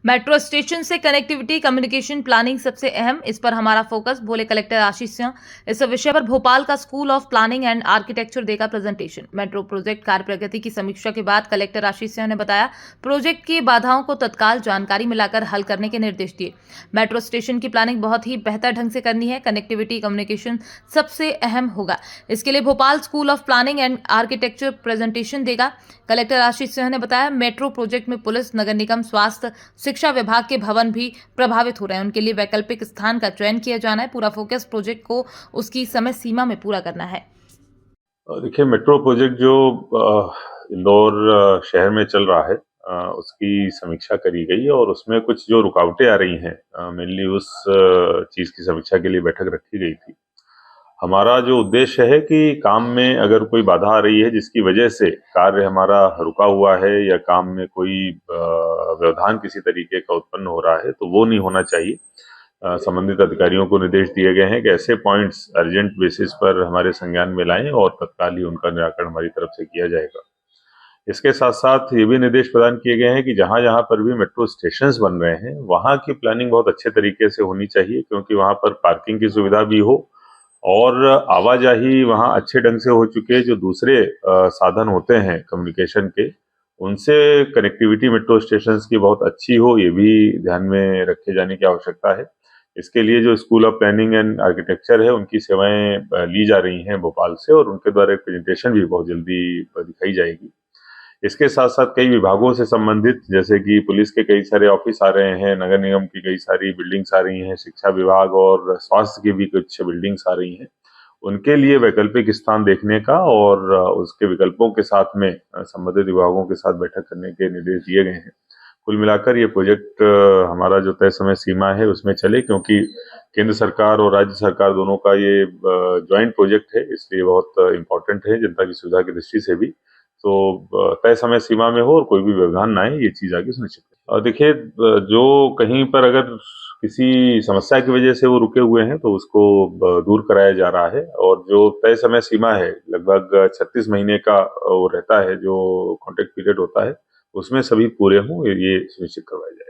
Metro station से connectivity, communication, planning सबसे अहम, इस पर हमारा फोकस, बोले कलेक्टर आशीष सिंह। इस विषय पर भोपाल का school of planning and architecture देगा प्रेजेंटेशन। मेट्रो प्रोजेक्ट कार्य प्रगति की समीक्षा के बाद कलेक्टर आशीष सिंह ने बताया, प्रोजेक्ट की बाधाओं को तत्काल जानकारी मिलाकर हल करने के निर्देश दिए। मेट्रो स्टेशन की प्लानिंग बहुत ही बेहतर ढंग से करनी है, कनेक्टिविटी, कम्युनिकेशन सबसे अहम होगा। इसके लिए Bhopal school of planning and architecture presentation देगा। कलेक्टर आशीष सिंह ने बताया, मेट्रो प्रोजेक्ट में पुलिस, नगर निगम, स्वास्थ्य, शिक्षा विभाग के भवन भी प्रभावित हो रहे हैं। उनके लिए वैकल्पिक स्थान का चयन किया जाना है। पूरा फोकस प्रोजेक्ट को उसकी समय सीमा में पूरा करना है। देखिए, मेट्रो प्रोजेक्ट जो इंदौर शहर में चल रहा है, उसकी समीक्षा करी गई और उसमें कुछ जो रुकावटें आ रही हैं, मेनली उस चीज़ की समीक्षा के लिए बैठक रखी गई थी। हमारा जो उद्देश्य है कि काम में अगर कोई बाधा आ रही है जिसकी वजह से कार्य हमारा रुका हुआ है या काम में कोई व्यवधान किसी तरीके का उत्पन्न हो रहा है, तो वो नहीं होना चाहिए। संबंधित अधिकारियों को निर्देश दिए गए हैं कि ऐसे पॉइंट्स अर्जेंट बेसिस पर हमारे संज्ञान में लाएं और तत्काल ही उनका निराकरण हमारी तरफ से किया जाएगा। इसके साथ साथ ये भी निर्देश प्रदान किए गए हैं कि जहां जहां पर भी मेट्रो स्टेशंस बन रहे हैं, वहां की प्लानिंग बहुत अच्छे तरीके से होनी चाहिए, क्योंकि वहां पर पार्किंग की सुविधा भी हो और आवाजाही वहां अच्छे ढंग से हो चुके। जो दूसरे साधन होते हैं कम्युनिकेशन के, उनसे कनेक्टिविटी मेट्रो स्टेशंस की बहुत अच्छी हो, ये भी ध्यान में रखे जाने की आवश्यकता है। इसके लिए जो school of planning and architecture है, उनकी सेवाएं ली जा रही हैं भोपाल से और उनके द्वारा एक प्रेजेंटेशन भी बहुत जल्दी दिखाई जाएगी। इसके साथ साथ कई विभागों से संबंधित, जैसे कि पुलिस के कई सारे ऑफिस आ रहे हैं, नगर निगम की कई सारी बिल्डिंग्स आ रही हैं, शिक्षा विभाग और स्वास्थ्य की भी कुछ बिल्डिंग्स आ रही हैं, उनके लिए वैकल्पिक स्थान देखने का और उसके विकल्पों के साथ में संबंधित विभागों के साथ बैठक करने के निर्देश दिए गए हैं। कुल मिलाकर ये प्रोजेक्ट हमारा जो तय समय सीमा है उसमें चले, क्योंकि केंद्र सरकार और राज्य सरकार दोनों का ये ज्वाइंट प्रोजेक्ट है, इसलिए बहुत इम्पोर्टेंट है जनता की सुविधा की दृष्टि से भी। तो तय समय सीमा में हो और कोई भी व्यवधान ना आए, ये चीज आगे सुनिश्चित करें। और देखिए, जो कहीं पर अगर किसी समस्या की वजह से वो रुके हुए हैं तो उसको दूर कराया जा रहा है, और जो तय समय सीमा है लगभग 36 महीने का वो रहता है, जो कॉन्ट्रैक्ट पीरियड होता है, उसमें सभी पूरे हों, ये सुनिश्चित करवाया जाए।